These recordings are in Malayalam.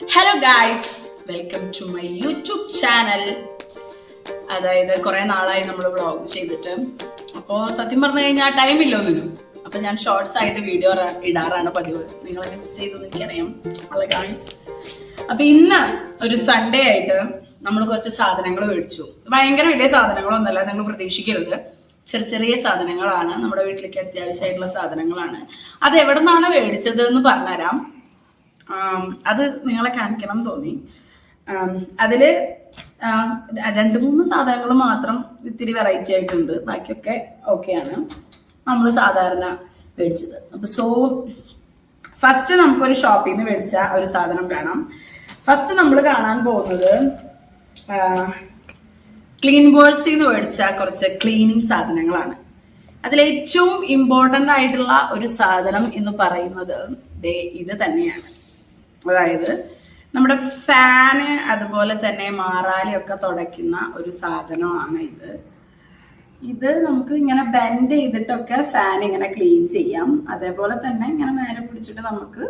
Hello guys, welcome to my YouTube channel. അതായത് കുറെ നാളായി നമ്മൾ വ്ളോഗ് ചെയ്തിട്ട്. അപ്പോൾ സത്യം പറഞ്ഞു കഴിഞ്ഞാൽ ടൈമില്ല ഒന്നിനും. അപ്പൊ ഞാൻ ഷോർട്സ് ആയിട്ട് വീഡിയോ ഇടാറാണ് പതിവ്. നിങ്ങൾ മിസ് ചെയ്തെന്ന് എനിക്കറിയാം. ഹലോ ഗായ്സ്, അപ്പൊ ഇന്ന് ഒരു സൺഡേ ആയിട്ട് നമ്മൾ കുറച്ച് സാധനങ്ങൾ മേടിച്ചു. ഭയങ്കര വലിയ സാധനങ്ങളൊന്നുമല്ല, നിങ്ങൾ പ്രതീക്ഷിക്കരുത്. ചെറിയ ചെറിയ സാധനങ്ങളാണ്, നമ്മുടെ വീട്ടിലേക്ക് അത്യാവശ്യമായിട്ടുള്ള സാധനങ്ങളാണ്. അത് എവിടെ നിന്നാണ് മേടിച്ചത് എന്ന് പറഞ്ഞുതരാം. അത് നിങ്ങളെ കാണിക്കണം തോന്നി. അതില് 2-3 സാധനങ്ങൾ മാത്രം ഇത്തിരി വെറൈറ്റി ആയിട്ടുണ്ട്, ബാക്കിയൊക്കെ ഓക്കെയാണ്. നമ്മൾ സാധാരണ മേടിച്ചത്. അപ്പൊ ഫസ്റ്റ് നമുക്കൊരു ഷോപ്പിൽ നിന്ന് മേടിച്ച ഒരു സാധനം കാണാം. ഫസ്റ്റ് നമ്മൾ കാണാൻ പോകുന്നത് ക്ലീൻ ബോൾസിൽ നിന്ന് മേടിച്ച കുറച്ച് ക്ലീനിങ് സാധനങ്ങളാണ്. അതിലേറ്റവും ഇമ്പോർട്ടൻ്റ് ആയിട്ടുള്ള ഒരു സാധനം എന്ന് പറയുന്നത് ഇത് തന്നെയാണ്. അതായത് നമ്മുടെ ഫാന് അതുപോലെ തന്നെ മാറാലയൊക്കെ തുടയ്ക്കുന്ന ഒരു സാധനമാണ് ഇത് നമുക്ക് ഇങ്ങനെ ബെൻഡ് ചെയ്തിട്ടൊക്കെ ഫാൻ ഇങ്ങനെ ക്ലീൻ ചെയ്യാം. അതേപോലെ തന്നെ ഇങ്ങനെ നേരെ പിടിച്ചിട്ട് നമുക്ക്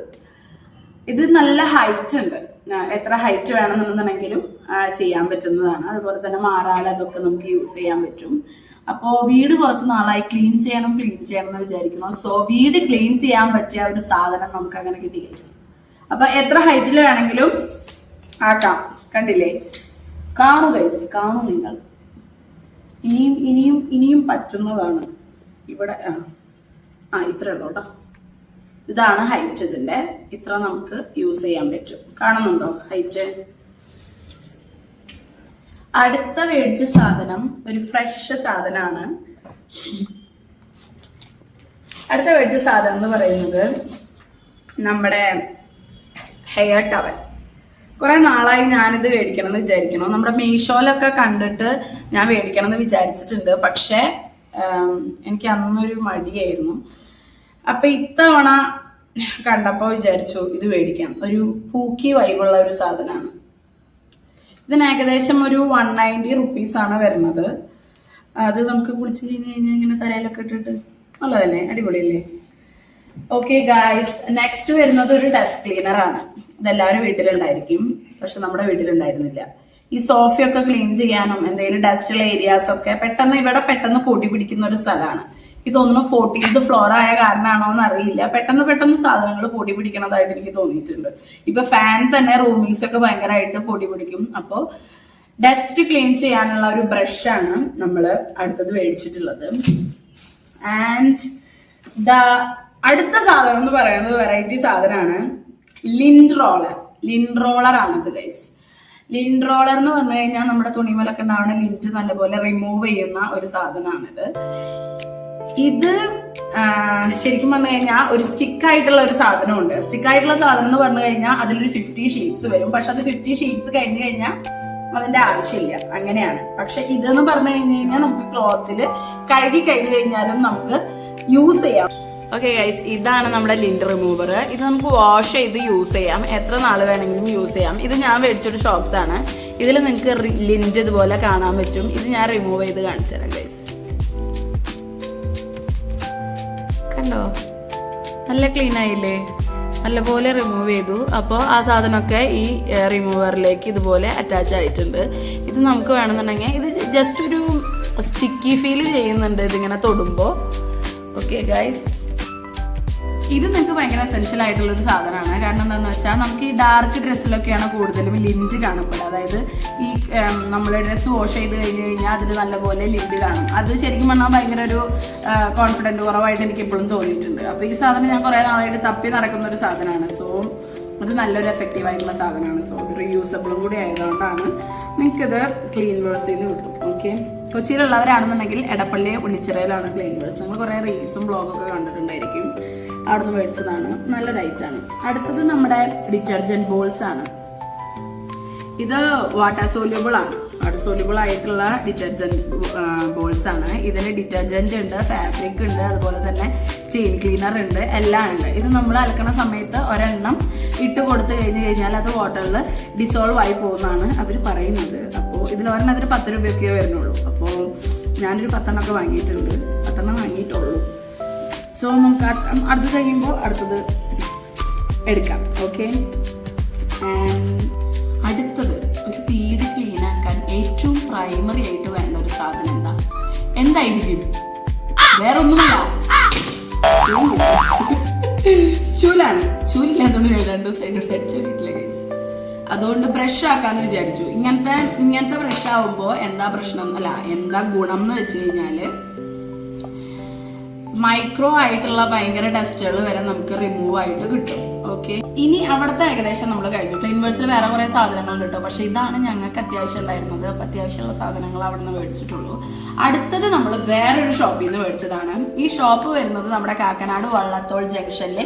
ഇത് നല്ല ഹൈറ്റ് ഉണ്ട്, എത്ര ഹൈറ്റ് വേണമെന്നുണ്ടെങ്കിലും ചെയ്യാൻ പറ്റുന്നതാണ്. അതുപോലെ തന്നെ മാറാല അതൊക്കെ നമുക്ക് യൂസ് ചെയ്യാൻ പറ്റും. അപ്പോൾ വീട് കുറച്ച് നാളായി ക്ലീൻ ചെയ്യണം എന്ന് വിചാരിക്കുന്നു. സോ വീട് ക്ലീൻ ചെയ്യാൻ പറ്റിയ ഒരു സാധനം നമുക്ക് അങ്ങനെ കിട്ടി. അപ്പൊ എത്ര ഹൈറ്റിൽ വേണമെങ്കിലും ആക്കാം. കണ്ടില്ലേ? കാണൂ നിങ്ങൾ. ഇനിയും പറ്റുന്നതാണ്. ഇവിടെ ഇത്രേ ഉള്ളൂ കേട്ടോ. ഇതാണ് ഹൈറ്റ്. ഇതിന്റെ ഇത്ര നമുക്ക് യൂസ് ചെയ്യാൻ പറ്റും. കാണുന്നുണ്ടോ ഹൈറ്റ്? അടുത്ത മേടിച്ച സാധനം ഒരു ഫ്രഷ് സാധനമാണ്. അടുത്ത മേടിച്ച സാധനം എന്ന് പറയുന്നത് നമ്മുടെ ഹെയർ ടവൽ. കുറെ നാളായി ഞാനിത് മേടിക്കണം എന്ന് വിചാരിക്കണം. നമ്മുടെ മീഷോയിലൊക്കെ കണ്ടിട്ട് ഞാൻ മേടിക്കണം എന്ന് വിചാരിച്ചിട്ടുണ്ട്. പക്ഷെ എനിക്ക് അന്നൊരു മടിയായിരുന്നു. അപ്പൊ ഇത്തവണ കണ്ടപ്പോ വിചാരിച്ചു ഇത് മേടിക്കാം. ഒരു പൂക്കി വൈബുള്ള ഒരു സാധനമാണ്. ഇതിന് ഏകദേശം ഒരു 190 റുപ്പീസാണ് വരുന്നത്. അത് നമുക്ക് കുളിച്ച് കഴിഞ്ഞ് കഴിഞ്ഞാൽ ഇങ്ങനെ തലയിലൊക്കെ ഇട്ടിട്ട് നല്ലതല്ലേ, അടിപൊളിയല്ലേ? ഓക്കെ ഗായ്സ്, നെക്സ്റ്റ് വരുന്നത് ഒരു ഡസ്റ്റ് ക്ലീനർ ആണ്. ഇതെല്ലാവരും വീട്ടിലുണ്ടായിരിക്കും, പക്ഷെ നമ്മുടെ വീട്ടിലുണ്ടായിരുന്നില്ല. ഈ സോഫയൊക്കെ ക്ലീൻ ചെയ്യാനും എന്തെങ്കിലും ഡസ്റ്റുള്ള ഏരിയാസ് ഒക്കെ പെട്ടെന്ന് പൊടി പിടിക്കുന്ന ഒരു സ്ഥലമാണ്. ഇതൊന്നും 14th ഫ്ലോർ ആയ കാരണമാണോ എന്ന് അറിയില്ല, പെട്ടെന്ന് സാധനങ്ങൾ പൊടി പിടിക്കണതായിട്ട് എനിക്ക് തോന്നിയിട്ടുണ്ട്. ഇപ്പൊ ഫാൻ തന്നെ റൂമിൽസൊക്കെ ഭയങ്കരമായിട്ട് പൊടി പിടിക്കും. അപ്പോൾ ഡസ്റ്റ് ക്ലീൻ ചെയ്യാനുള്ള ഒരു ബ്രഷാണ് നമ്മൾ അടുത്തത് മേടിച്ചിട്ടുള്ളത്. ആൻഡ് അടുത്ത സാധനം എന്ന് പറയുന്നത് വെറൈറ്റി സാധനമാണ്. ലിൻഡ് റോളർ ആണിത് ഗൈസ്. ലിൻഡ് റോളർ എന്ന് പറഞ്ഞു കഴിഞ്ഞാൽ നമ്മുടെ തുണിമലൊക്കെ ഉണ്ടാവുന്ന ലിൻഡ് നല്ലപോലെ റിമൂവ് ചെയ്യുന്ന ഒരു സാധനമാണിത്. ഇത് ശരിക്കും പറഞ്ഞു കഴിഞ്ഞാൽ ഒരു സ്റ്റിക്ക് ആയിട്ടുള്ള ഒരു സാധനമുണ്ട്. സ്റ്റിക്ക് ആയിട്ടുള്ള സാധനം എന്ന് പറഞ്ഞു കഴിഞ്ഞാൽ അതിലൊരു 50 ഷീറ്റ്സ് വരും. പക്ഷെ അത് 50 ഷീറ്റ്സ് കഴിഞ്ഞു കഴിഞ്ഞാൽ അതിന്റെ ആവശ്യമില്ല, അങ്ങനെയാണ്. പക്ഷെ ഇതെന്ന് പറഞ്ഞു കഴിഞ്ഞാൽ നമുക്ക് ക്ലോത്തിൽ കഴുകി കഴിഞ്ഞു കഴിഞ്ഞാലും നമുക്ക് യൂസ് ചെയ്യാം. ഓക്കെ ഗൈസ്, ഇതാണ് നമ്മുടെ ലിൻഡ് റിമൂവർ. ഇത് നമുക്ക് വാഷ് ചെയ്ത് യൂസ് ചെയ്യാം, എത്ര നാൾ വേണമെങ്കിലും യൂസ് ചെയ്യാം. ഇത് ഞാൻ മേടിച്ചൊരു ഷോപ്സ് ആണ്. ഇതിൽ നിങ്ങൾക്ക് ലിൻഡ് ഇതുപോലെ കാണാൻ പറ്റും. ഇത് ഞാൻ റിമൂവ് ചെയ്ത് കാണിച്ചു തരാം ഗൈസ്. കണ്ടോ? നല്ല ക്ലീൻ ആയില്ലേ? നല്ലപോലെ റിമൂവ് ചെയ്തു. അപ്പോൾ ആ സാധനമൊക്കെ ഈ റിമൂവറിലേക്ക് ഇതുപോലെ അറ്റാച്ച് ആയിട്ടുണ്ട്. ഇത് നമുക്ക് വേണമെന്നുണ്ടെങ്കിൽ ഇത് ജസ്റ്റ് ഒരു സ്റ്റിക്കി ഫീൽ ചെയ്യുന്നുണ്ട് ഇതിങ്ങനെ തൊടുമ്പോൾ. ഓക്കെ ഗൈസ്, ഇത് നിങ്ങൾക്ക് ഭയങ്കര എസെൻഷ്യൽ ആയിട്ടുള്ള ഒരു സാധനമാണ്. കാരണം എന്താണെന്ന് വെച്ചാൽ നമുക്ക് ഈ ഡാർക്ക് ഡ്രസ്സിലൊക്കെയാണ് കൂടുതലും ലിൻഡ് കാണപ്പെടുക. അതായത് ഈ നമ്മൾ ഡ്രസ്സ് വാഷ് ചെയ്ത് കഴിഞ്ഞ് കഴിഞ്ഞാൽ അതിൽ നല്ലപോലെ ലിൻഡ് കാണും. അത് ശരിക്കും പറഞ്ഞാൽ ഭയങ്കര ഒരു കോൺഫിഡൻറ്റ് കുറവായിട്ട് എനിക്ക് എപ്പോഴും തോന്നിയിട്ടുണ്ട്. അപ്പോൾ ഈ സാധനം ഞാൻ കുറേ നാളായിട്ട് തപ്പി നടക്കുന്ന ഒരു സാധനമാണ്. സോ അത് നല്ലൊരു എഫക്റ്റീവ് ആയിട്ടുള്ള സാധനമാണ്. സോ ഇത് റീയൂസബിളും കൂടി ആയതുകൊണ്ടാണ് നിങ്ങൾക്കിത് ക്ലീൻ വേഴ്സിൽ നിന്ന് കിട്ടും. ഓക്കെ, കൊച്ചിയിലുള്ളവരാണെന്നുണ്ടെങ്കിൽ എടപ്പള്ളി ഉണ്ണിച്ചിറയിലാണ് ക്ലീൻ വേഴ്സ്. നിങ്ങൾ കുറേ റീൽസും ബ്ലോഗൊക്കെ കണ്ടിട്ടുണ്ടായിരിക്കും. അവിടുന്ന് മേടിച്ചതാണ്, നല്ല റേറ്റാണ്. അടുത്തത് നമ്മുടെ ഡിറ്റർജന്റ് ബോൾസ് ആണ്. ഇത് വാട്ടർ സോല്യൂബിൾ ആയിട്ടുള്ള ഡിറ്റർജന്റ് ബോൾസ് ആണ്. ഇതിന് ഡിറ്റർജന്റ് ഉണ്ട്, ഫാബ്രിക് ഉണ്ട്, അതുപോലെ തന്നെ സ്റ്റീം ക്ലീനർ ഉണ്ട്, എല്ലാം ഉണ്ട്. ഇത് നമ്മൾ അലക്കണ സമയത്ത് ഒരെണ്ണം ഇട്ട് കൊടുത്തു കഴിഞ്ഞാൽ അത് വാട്ടറിൽ ഡിസോൾവ് ആയി പോകുന്നതാണ് അവർ പറയുന്നത്. അപ്പോൾ ഇതിൽ ഒരെണ്ണത്തിന് 10 രൂപയൊക്കെ വരുന്നുള്ളൂ. അപ്പോൾ ഞാനൊരു 10 ഒക്കെ വാങ്ങിയിട്ടുണ്ട്, 10 വാങ്ങിയിട്ടുള്ളൂ. സോ നമുക്ക് അടുത്ത് കഴിയുമ്പോൾ അടുത്തത് എടുക്കാം. ഓക്കെ, ആൻഡ് അതുകൊണ്ടായിരിക്കും, വേറൊന്നുമില്ല. ചൂലാണ്, ചൂലില്ലാത്തതുകൊണ്ട് ഞാൻ 2 സൈഡ് അടിച്ചോട്ടില്ല ഗൈസ്. അതുകൊണ്ട് ബ്രഷ് ആക്കാന്ന് വിചാരിച്ചു. ഇങ്ങനത്തെ ബ്രഷ് ആവുമ്പോ എന്താ പ്രശ്നം അല്ല എന്താ ഗുണം എന്ന് വെച്ച് കഴിഞ്ഞാല് മൈക്രോ ആയിട്ടുള്ള ഭയങ്കര ഡസ്റ്റുകൾ വരെ നമുക്ക് റിമൂവ് ആയിട്ട് കിട്ടും. ഓക്കെ, ഇനി അവിടുത്തെ ഏകദേശം നമ്മൾ കഴിഞ്ഞു. ക്ലീൻവേഴ്സിൽ വേറെ കുറെ സാധനങ്ങൾ കിട്ടും, പക്ഷെ ഇതാണ് ഞങ്ങൾക്ക് അത്യാവശ്യം ഉണ്ടായിരുന്നത്. അപ്പൊ അത്യാവശ്യമുള്ള സാധനങ്ങൾ അവിടെ നിന്ന് മേടിച്ചിട്ടുള്ളൂ. അടുത്തത് നമ്മൾ വേറൊരു ഷോപ്പിൽ നിന്ന് മേടിച്ചതാണ്. ഈ ഷോപ്പ് വരുന്നത് നമ്മുടെ കാക്കനാട് വള്ളത്തോൾ ജംഗ്ഷനിലെ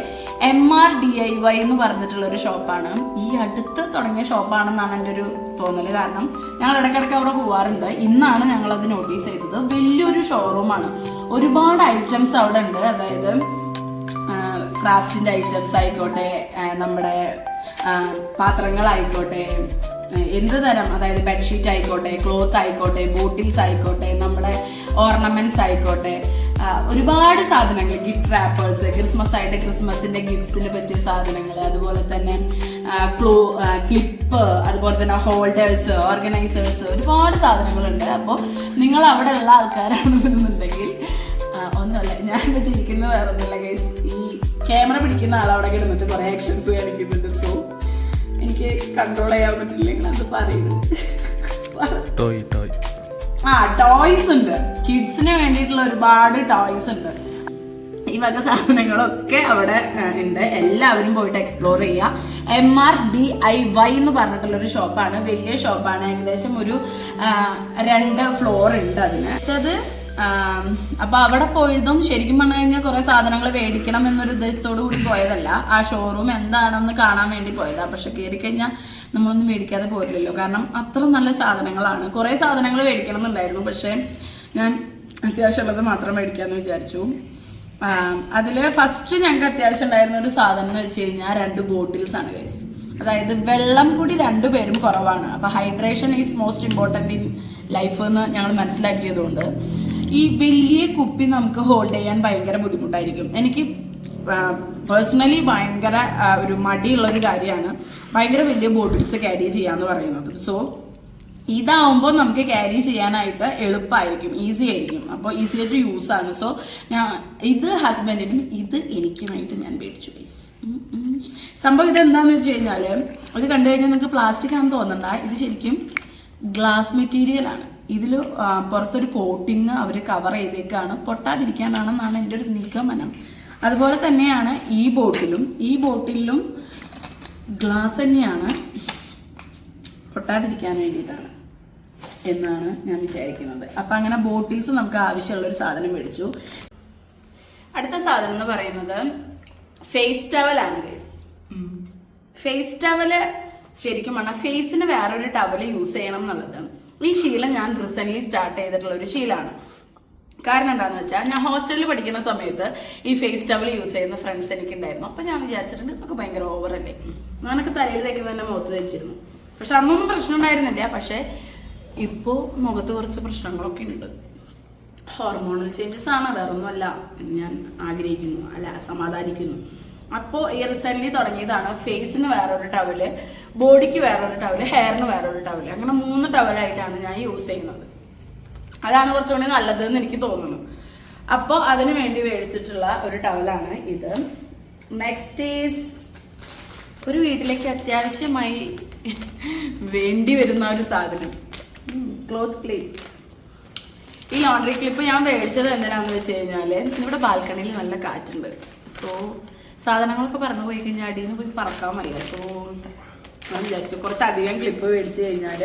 MRDIY എന്ന് പറഞ്ഞിട്ടുള്ള ഒരു ഷോപ്പാണ്. ഈ അടുത്ത് തുടങ്ങിയ ഷോപ്പാണെന്നാണ് എൻ്റെ ഒരു തോന്നല്. കാരണം ഞങ്ങൾ ഇടയ്ക്കിടയ്ക്ക് അവിടെ പോവാറുണ്ട്. ഇന്നാണ് ഞങ്ങളത് നോട്ടീസ് ചെയ്തത്. വലിയൊരു ഷോറൂമാണ്, ഒരുപാട് ഐറ്റംസ് അവിടെ ഉണ്ട്. അതായത് ക്രാഫ്റ്റിന്റെ ഐറ്റംസ് ആയിക്കോട്ടെ, നമ്മുടെ പാത്രങ്ങളായിക്കോട്ടെ, എന്ത് തരം, അതായത് ബെഡ്ഷീറ്റ് ആയിക്കോട്ടെ, ക്ലോത്ത് ആയിക്കോട്ടെ, ബോട്ടിൽസ് ആയിക്കോട്ടെ, നമ്മുടെ ഓർണമെന്റ്സ് ആയിക്കോട്ടെ, ഒരുപാട് സാധനങ്ങൾ, ഗിഫ്റ്റ് റാപ്പേഴ്സ്, ക്രിസ്മസ് ആയിട്ട് ക്രിസ്മസിന്റെ ഗിഫ്റ്റ്സിന് പറ്റിയ സാധനങ്ങൾ, അതുപോലെ തന്നെ ക്ലിപ്പ്, അതുപോലെ തന്നെ ഹോൾഡേഴ്സ്, ഓർഗനൈസേഴ്സ്, ഒരുപാട് സാധനങ്ങളുണ്ട്. അപ്പോൾ നിങ്ങൾ അവിടെ ഉള്ള ആൾക്കാരാണെന്നുണ്ടെങ്കിൽ ഒന്നുമല്ല, ഞാനിപ്പോൾ ചിരിക്കുന്നത് വേറെ ഒന്നുമില്ല ഗൈസ്, ഈ ക്യാമറ പിടിക്കുന്ന ആളവിടെ കിടന്നിട്ട് കുറെ ആക്ഷൻസ് കാണിക്കുന്നുണ്ട്. സോ എനിക്ക് കൺട്രോൾ ചെയ്യാൻ പറ്റില്ലെങ്കിൽ അത് പറയുന്നു. ടോയ്സ് ഉണ്ട്, കിഡ്സിന് വേണ്ടിയിട്ടുള്ള ഒരുപാട് ടോയ്സ് ഉണ്ട്. ഈ വക സാധനങ്ങളൊക്കെ അവിടെ ഉണ്ട്. എല്ലാവരും പോയിട്ട് എക്സ്പ്ലോർ ചെയ്യുക. MRDIY എന്ന് പറഞ്ഞിട്ടുള്ളൊരു ഷോപ്പാണ്, വലിയ ഷോപ്പാണ്. ഏകദേശം ഒരു 2 ഫ്ലോർ ഉണ്ട് അതിന്. അത് അപ്പൊ അവിടെ പോയതും ശരിക്കും പറഞ്ഞു കഴിഞ്ഞാൽ കുറെ സാധനങ്ങൾ മേടിക്കണം എന്നൊരു ഉദ്ദേശത്തോടു കൂടി പോയതല്ല. ആ ഷോറൂം എന്താണെന്ന് കാണാൻ വേണ്ടി പോയതാ. പക്ഷെ കയറി കഴിഞ്ഞാൽ നമ്മളൊന്നും മേടിക്കാതെ പോരില്ലല്ലോ, കാരണം അത്ര നല്ല സാധനങ്ങളാണ്. കുറെ സാധനങ്ങൾ മേടിക്കണം എന്നുണ്ടായിരുന്നു, പക്ഷെ ഞാൻ അത്യാവശ്യമുള്ളത് മാത്രം മേടിക്കാന്ന് വിചാരിച്ചു. അതില് ഫസ്റ്റ് ഞങ്ങൾക്ക് അത്യാവശ്യം ഉണ്ടായിരുന്ന ഒരു സാധനം എന്ന് വെച്ച് കഴിഞ്ഞാൽ 2 ബോട്ടിൽസ് ആണ് ഗൈസ്. അതായത് വെള്ളം കൂടി 2 പേരും കുറവാണ്. അപ്പൊ hydration is most important in life എന്ന് ഞങ്ങൾ മനസ്സിലാക്കിയതുകൊണ്ട് ഈ വലിയ കുപ്പി നമുക്ക് ഹോൾഡ് ചെയ്യാൻ ഭയങ്കര ബുദ്ധിമുട്ടായിരിക്കും. എനിക്ക് പേഴ്സണലി ഭയങ്കര ഒരു മടിയുള്ളൊരു കാര്യമാണ് ഭയങ്കര വലിയ ബോട്ടിൽസ് ക്യാരി ചെയ്യാന്ന് പറയുന്നത്. സോ ഇതാവുമ്പോൾ നമുക്ക് ക്യാരി ചെയ്യാനായിട്ട് എളുപ്പമായിരിക്കും, ഈസി ആയിരിക്കും. അപ്പോൾ ഈസി ആയിട്ട് യൂസ് ആണ്. സോ ഞാൻ ഇത് ഹസ്ബൻഡിനും ഇത് എനിക്കുമായിട്ട് ഞാൻ മേടിച്ചു ഗൈസ്. സംഭവം ഇതെന്താന്ന് വെച്ച് കഴിഞ്ഞാൽ, ഇത് കണ്ടു കഴിഞ്ഞാൽ നിങ്ങൾക്ക് പ്ലാസ്റ്റിക് ആണെന്ന് തോന്നണ്ട, ഇത് ശരിക്കും ഗ്ലാസ് മെറ്റീരിയൽ ആണ്. ഇതിൽ പുറത്തൊരു കോട്ടിങ് അവർ കവർ ചെയ്തേക്കാണ്, പൊട്ടാതിരിക്കാനാണെന്നാണ് എൻ്റെ ഒരു നിഗമനം. അതുപോലെ തന്നെയാണ് ഈ ബോട്ടിലും ഗ്ലാസ് തന്നെയാണ്, പൊട്ടാതിരിക്കാൻ വേണ്ടിയിട്ടാണ് എന്നാണ് ഞാൻ വിചാരിക്കുന്നത്. അപ്പം അങ്ങനെ ബോട്ടിൽസ് നമുക്ക് ആവശ്യമുള്ളൊരു സാധനം മേടിച്ചു. അടുത്ത സാധനം എന്ന് പറയുന്നത് ഫേസ് ടവലാണ് ഗൈസ്. ഫേസ് ടവല് ശരിക്കും പറഞ്ഞാൽ ഫേസിന് വേറൊരു ടവല് യൂസ് ചെയ്യണം എന്നുള്ളത് ഈ ശീലം ഞാൻ റീസെന്റ് സ്റ്റാർട്ട് ചെയ്തിട്ടുള്ള ഒരു ശീലമാണ്. കാരണം എന്താണെന്ന് വെച്ചാൽ ഞാൻ ഹോസ്റ്റലിൽ പഠിക്കുന്ന സമയത്ത് ഈ ഫേസ് ടവൽ യൂസ് ചെയ്യുന്ന ഫ്രണ്ട്സ് എനിക്കുണ്ടായിരുന്നു. അപ്പം ഞാൻ വിചാരിച്ചിട്ടുണ്ട് ഇതൊക്കെ ഭയങ്കര ഓവറല്ലേ, ഞാനൊക്കെ തലയിൽ തേക്കുന്ന തന്നെ മുഖത്ത് വെച്ചിരുന്നു. പക്ഷെ അന്നൊന്നും പ്രശ്നം ഉണ്ടായിരുന്നില്ല. പക്ഷെ ഇപ്പോൾ മുഖത്ത് കുറച്ച് പ്രശ്നങ്ങളൊക്കെ ഉണ്ട്. ഹോർമോണൽ ചേഞ്ചസ് ആണ്, വേറൊന്നുമല്ല എന്ന് ഞാൻ ആഗ്രഹിക്കുന്നു, അല്ല സമാധാനിക്കുന്നു. അപ്പോൾ ഈ റീസെന്റ് തുടങ്ങിയതാണ് ഫേസിന് വേറൊരു ടവല്, ബോഡിക്ക് വേറൊരു ടവല്, ഹെയറിന് വേറൊരു ടവല്, അങ്ങനെ 3 ടവലായിട്ടാണ് ഞാൻ യൂസ് ചെയ്യുന്നത്. അതാണ് കുറച്ചുകൂടി നല്ലതെന്ന് എനിക്ക് തോന്നുന്നു. അപ്പോൾ അതിനു വേണ്ടി മേടിച്ചിട്ടുള്ള ഒരു ടവലാണ് ഇത്. നെക്സ്റ്റ് ഈസ് ഒരു വീട്ടിലേക്ക് അത്യാവശ്യമായി വേണ്ടി വരുന്ന ഒരു സാധനം, ക്ലോത്ത് ക്ലിപ്പ്. ഈ ലോണ്ടറി ക്ലിപ്പ് ഞാൻ മേടിച്ചത് എന്തിനാന്ന് വെച്ച് കഴിഞ്ഞാൽ ഇവിടെ ബാൽക്കണിയിൽ നല്ല കാറ്റുണ്ട്. സോ സാധനങ്ങളൊക്കെ പറന്നു പോയി കഴിഞ്ഞാൽ അടിയിൽ നിന്ന് പോയി പറക്കാൻ മതിയോ. സോ ഞാൻ വിചാരിച്ചു കുറച്ചധികം ക്ലിപ്പ് മേടിച്ച് കഴിഞ്ഞാൽ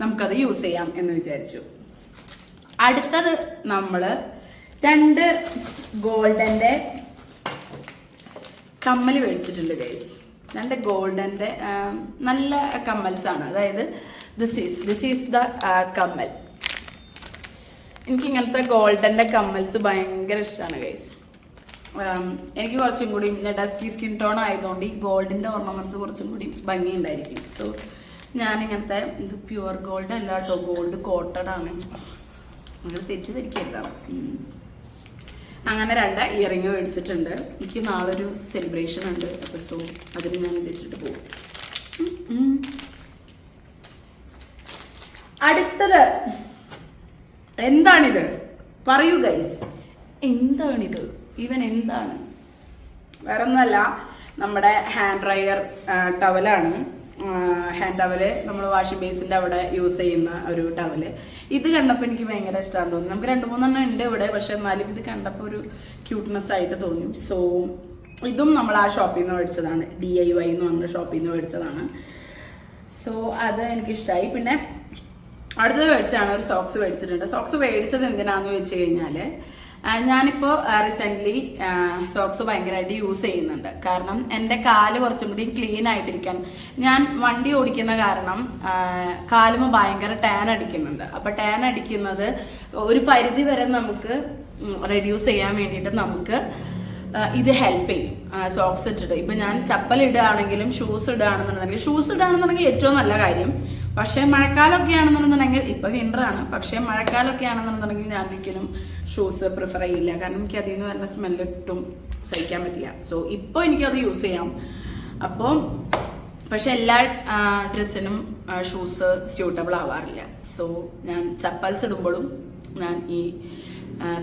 നമുക്കത് യൂസ് ചെയ്യാം എന്ന് വിചാരിച്ചു. അടുത്തത് നമ്മൾ 2 ഗോൾഡന്റെ കമ്മൽ മേടിച്ചിട്ടുണ്ട് ഗൈസ്. 2 ഗോൾഡന്റെ നല്ല കമ്മൽസ് ആണ്. അതായത് ദിസ് ഈസ് ദ കമ്മൽ. എനിക്ക് ഇങ്ങനത്തെ ഗോൾഡന്റെ കമ്മൽസ് ഭയങ്കര ഇഷ്ടമാണ് ഗൈസ്. എനിക്ക് കുറച്ചും കൂടി ഡസ്കി സ്കിൻ ടോൺ ആയതുകൊണ്ട് ഈ ഗോൾഡിന്റെ ഓർണമെന്റ്സ് കുറച്ചും കൂടി ഭംഗിയുണ്ടായിരിക്കും. സോ ഞാനിങ്ങനത്തെ ഇത് പ്യുവർ ഗോൾഡ് അല്ല കേട്ടോ, ഗോൾഡ് കോട്ടഡ് ആണ്, നിങ്ങൾ തെറ്റിദ്ധരിക്കരുതാണ്. അങ്ങനെ 2 ഇയറിങ് മേടിച്ചിട്ടുണ്ട്. എനിക്ക് നാളെ ഒരു സെലിബ്രേഷൻ ഉണ്ട്. സോ അതിന് ഞാൻ വെച്ചിട്ട് പോകും. അടുത്തത് എന്താണിത്? പറയൂ ഗൈസ്, എന്താണിത്? ഇവൻ എന്താണ്? വേറെ ഒന്നുമല്ല, നമ്മുടെ ഹാൻഡ് ഡ്രയർ ടവലാണ്. ഹാൻഡ് ടവല് നമ്മൾ വാഷിംഗ് ബേസിൻ്റെ അവിടെ യൂസ് ചെയ്യുന്ന ഒരു ടവല്. ഇത് കണ്ടപ്പോൾ എനിക്ക് ഭയങ്കര ഇഷ്ടമാണെന്ന് തോന്നി. നമുക്ക് 2-3 ഉണ്ട് ഇവിടെ, പക്ഷെ എന്നാലും ഇത് കണ്ടപ്പോൾ ഒരു ക്യൂട്ട്നെസ് ആയിട്ട് തോന്നി. സോ ഇതും നമ്മൾ ആ ഷോപ്പിൽ നിന്ന് മേടിച്ചതാണ്, DIY എന്ന് പറഞ്ഞ ഷോപ്പിൽ നിന്ന് മേടിച്ചതാണ്. സോ അത് എനിക്കിഷ്ടമായി. പിന്നെ അടുത്തത് മേടിച്ചതാണ് ഒരു സോക്സ് മേടിച്ചിട്ടുണ്ട്. സോക്സ് മേടിച്ചത് എന്തിനാന്ന് വെച്ച് കഴിഞ്ഞാൽ, ഞാനിപ്പോൾ റീസെൻ്റ്ലി സോക്സ് ഭയങ്കരമായിട്ട് യൂസ് ചെയ്യുന്നുണ്ട്. കാരണം എൻ്റെ കാല് കുറച്ചും കൂടി ക്ലീൻ ആയിട്ടിരിക്കാൻ. ഞാൻ വണ്ടി ഓടിക്കുന്ന കാരണം കാലുമ ഭയങ്കര ടാൻ അടിക്കുന്നുണ്ട്. അപ്പോൾ ടാൻ അടിക്കുന്നത് ഒരു പരിധി വരെ നമുക്ക് റെഡ്യൂസ് ചെയ്യാൻ വേണ്ടിയിട്ട് നമുക്ക് ഇത് ഹെൽപ്പ് ചെയ്യും സോക്സ് ഇട്ടിട്ട്. ഇപ്പം ഞാൻ ചപ്പൽ ഇടുകയാണെങ്കിലും ഷൂസ് ഇടുകയാണെന്നുണ്ടെങ്കിൽ ഏറ്റവും നല്ല കാര്യം. പക്ഷേ മഴക്കാലമൊക്കെ ആണെന്നുണ്ടെങ്കിൽ ഇപ്പം വിൻ്ററാണ്, പക്ഷേ മഴക്കാലമൊക്കെ ആണെന്നുണ്ടെങ്കിൽ ഞാൻ ഒരിക്കലും ഷൂസ് പ്രിഫർ ചെയ്യില്ല. കാരണം എനിക്ക് അതിൽ നിന്ന് വരുന്ന സ്മെല്ല് ഒട്ടും സഹിക്കാൻ പറ്റില്ല. സോ ഇപ്പോൾ എനിക്കത് യൂസ് ചെയ്യാം. അപ്പോൾ പക്ഷെ എല്ലാ ഡ്രസ്സിനും ഷൂസ് സ്യൂട്ടബിൾ ആവാറില്ല. സോ ഞാൻ ചപ്പൽസ് ഇടുമ്പോഴും ഞാൻ ഈ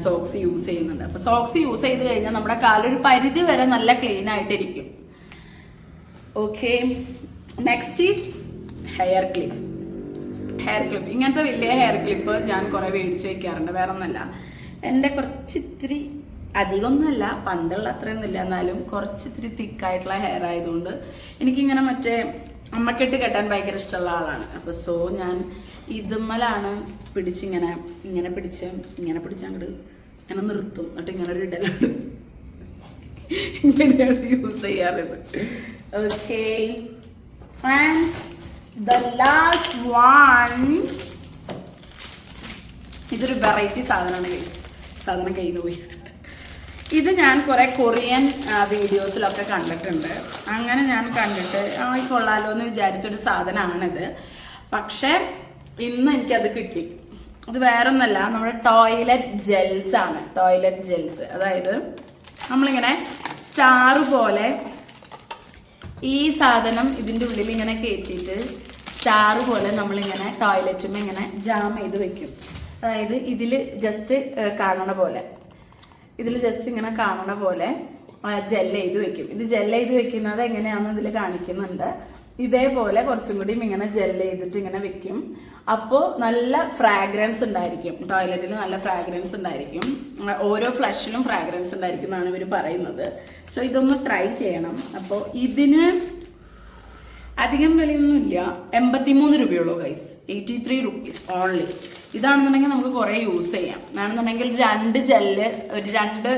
സോക്സ് യൂസ് ചെയ്യുന്നുണ്ട്. അപ്പോൾ സോക്സ് യൂസ് ചെയ്ത് കഴിഞ്ഞാൽ നമ്മുടെ കാലൊരു പരിധി വരെ നല്ല ക്ലീൻ ആയിട്ടിരിക്കും. Okay, next is hair clip. ഇങ്ങനത്തെ വലിയ ഹെയർ ക്ലിപ്പ് ഞാൻ കുറേ മേടിച്ച് വയ്ക്കാറുണ്ട്. വേറെ ഒന്നല്ല, എൻ്റെ കുറച്ചിത്തിരി അധികമൊന്നുമല്ല, പണ്ടുള്ള അത്രയൊന്നുമില്ല, എന്നാലും കുറച്ചിത്തിരി തിക്കായിട്ടുള്ള ഹെയർ ആയതുകൊണ്ട് എനിക്കിങ്ങനെ മറ്റേ അമ്മക്കെട്ട് കെട്ടാൻ ഭയങ്കര ഇഷ്ടമുള്ള ആളാണ്. അപ്പോൾ സോ ഞാൻ ഇതുമ്മലാണ് പിടിച്ചിങ്ങനെ പിടിച്ച് അങ്ങോട്ട് ഇങ്ങനെ നിർത്തും. എന്നിട്ട് ഇങ്ങനെ ഒരു ഇടലാണ് ഇങ്ങനെയാണ് യൂസ് ചെയ്യാറുള്ളത്. Okay, and the last one, ഇതൊരു വെറൈറ്റി സാധനമാണ് ഗൈസ്. സാധനം കയ്യിൽ പോയി. ഇത് ഞാൻ കുറേ കൊറിയൻ വീഡിയോസിലൊക്കെ കണ്ടിട്ടുണ്ട്. അങ്ങനെ ഞാൻ കണ്ടിട്ട് കൊള്ളാലോ എന്ന് വിചാരിച്ചൊരു സാധനമാണിത്. പക്ഷേ ഇന്ന് എനിക്കത് കിട്ടി. അത് വേറെ ഒന്നല്ല, നമ്മുടെ ടോയ്ലറ്റ് ജെൽസ് ആണ്. ടോയ്ലറ്റ് ജെൽസ്, അതായത് നമ്മളിങ്ങനെ സ്റ്റാർ പോലെ ഈ സാധനം ഇതിൻ്റെ ഉള്ളിൽ ഇങ്ങനെ കയറ്റിയിട്ട് സ്റ്റാർ പോലെ നമ്മളിങ്ങനെ ടോയ്ലറ്റും ഇങ്ങനെ ജാം ചെയ്ത് വെക്കും. അതായത് ഇതിൽ ജസ്റ്റ് കാണണ പോലെ ഇങ്ങനെ കാണണ പോലെ ജെല്ല് ചെയ്ത് വെക്കും. ഇത് ജെല്ല് ചെയ്ത് വെക്കുന്നത് എങ്ങനെയാണെന്ന് ഇതിൽ കാണിക്കുന്നുണ്ട്. ഇതേപോലെ കുറച്ചും കൂടിയും ഇങ്ങനെ ജെല്ല് ചെയ്തിട്ട് ഇങ്ങനെ വെക്കും. അപ്പോൾ നല്ല ഫ്രാഗ്രൻസ് ഉണ്ടായിരിക്കും, ടോയ്ലറ്റിൽ നല്ല ഫ്രാഗ്രൻസ് ഉണ്ടായിരിക്കും. ഓരോ ഫ്ലഷിലും ഫ്രാഗ്രൻസ് ഉണ്ടായിരിക്കും എന്നാണ് ഇവർ പറയുന്നത്. സോ ഇതൊന്ന് ട്രൈ ചെയ്യണം. അപ്പോൾ ഇതിന് അധികം വിലയൊന്നുമില്ല, 83 രൂപയുള്ളൂ ഗൈസ്, 83 rupees ഓൺലി. ഇതാണെന്നുണ്ടെങ്കിൽ നമുക്ക് കുറേ യൂസ് ചെയ്യാം. ആണെന്നുണ്ടെങ്കിൽ 2 ജെല്ല്, ഒരു 2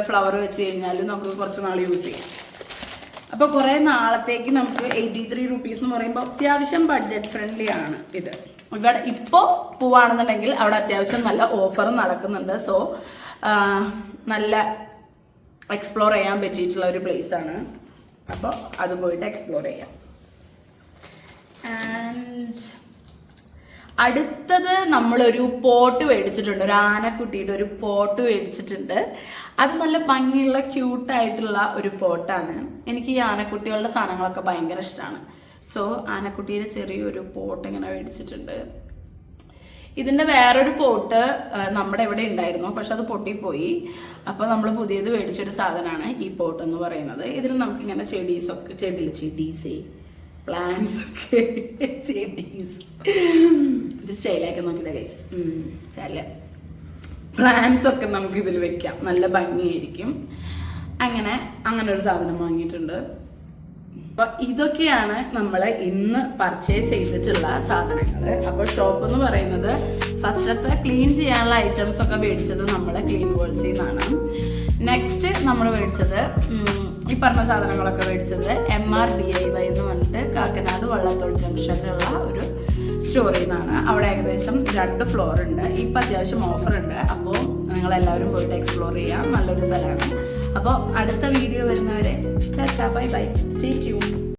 ഫ്ലവർ വെച്ച് കഴിഞ്ഞാലും നമുക്ക് കുറച്ച് നാൾ യൂസ് ചെയ്യാം. അപ്പോൾ കുറേ നാളത്തേക്ക് നമുക്ക് 83 rupees എന്ന് പറയുമ്പോൾ അത്യാവശ്യം ബഡ്ജറ്റ് ഫ്രണ്ട്ലി ആണ് ഇത്. ഇവിടെ ഇപ്പോൾ പോവുകയാണെന്നുണ്ടെങ്കിൽ അവിടെ അത്യാവശ്യം നല്ല ഓഫർ നടക്കുന്നുണ്ട്. സോ നല്ല എക്സ്പ്ലോർ ചെയ്യാൻ പറ്റിയിട്ടുള്ള ഒരു പ്ലേസ് ആണ്. അപ്പോൾ അത് പോയിട്ട് എക്സ്പ്ലോർ ചെയ്യാം. ആൻഡ് അടുത്തത് നമ്മളൊരു പോട്ട് മേടിച്ചിട്ടുണ്ട്, ഒരു ആനക്കുട്ടിയുടെ ഒരു പോട്ട് മേടിച്ചിട്ടുണ്ട്. അത് നല്ല ഭംഗിയുള്ള ക്യൂട്ടായിട്ടുള്ള ഒരു പോട്ടാണ്. എനിക്ക് ഈ ആനക്കുട്ടികളുടെ സാധനങ്ങളൊക്കെ ഭയങ്കര ഇഷ്ടമാണ്. സോ ആനക്കുട്ടിയുടെ ചെറിയൊരു പോട്ട് ഇങ്ങനെ മേടിച്ചിട്ടുണ്ട്. ഇതിൻ്റെ വേറൊരു പോട്ട് നമ്മുടെ ഇവിടെ ഉണ്ടായിരുന്നു, പക്ഷെ അത് പൊട്ടിപ്പോയി. അപ്പോൾ നമ്മൾ പുതിയത് മേടിച്ചൊരു സാധനമാണ് ഈ പോട്ട് എന്ന് പറയുന്നത്. ഇതിൽ നമുക്കിങ്ങനെ ചെടീസ് പ്ലാന്റ്സ് ഒക്കെ ചെടീസ് ഇത് സ്റ്റൈലാക്കി നോക്കിയതാ ഗൈസ്. പ്ലാന്റ്സ് ഒക്കെ നമുക്ക് ഇതിൽ വെക്കാം, നല്ല ഭംഗിയായിരിക്കും. അങ്ങനെ ഒരു സാധനം വാങ്ങിയിട്ടുണ്ട്. അപ്പൊ ഇതൊക്കെയാണ് നമ്മൾ ഇന്ന് പർച്ചേസ് ചെയ്തിട്ടുള്ള സാധനങ്ങൾ. അപ്പോൾ ഷോപ്പ് എന്ന് പറയുന്നത് ഫസ്റ്റത്തെ ക്ലീൻ ചെയ്യാനുള്ള ഐറ്റംസ് ഒക്കെ മേടിച്ചത് നമ്മൾ ക്ലീൻ വേൾഡ്സിൽ നിന്നാണ്. നെക്സ്റ്റ് നമ്മൾ മേടിച്ചത് ഈ പറഞ്ഞ സാധനങ്ങളൊക്കെ മേടിച്ചത് MR DIY എന്ന് പറഞ്ഞിട്ട് കാക്കനാട് വള്ളത്തോൾ ജംഗ്ഷനിലുള്ള ഒരു സ്റ്റോറിൽ നിന്നാണ്. അവിടെ ഏകദേശം 2 ഫ്ലോർ ഉണ്ട്. ഇപ്പം അത്യാവശ്യം ഓഫർ ഉണ്ട്. അപ്പോൾ നിങ്ങളെല്ലാവരും പോയിട്ട് എക്സ്പ്ലോർ ചെയ്യാം, നല്ലൊരു സ്ഥലമാണ്. അപ്പോൾ അടുത്ത വീഡിയോ വരുന്നവരെ ബൈ ബൈ, സ്റ്റേ ട്യൂൺ.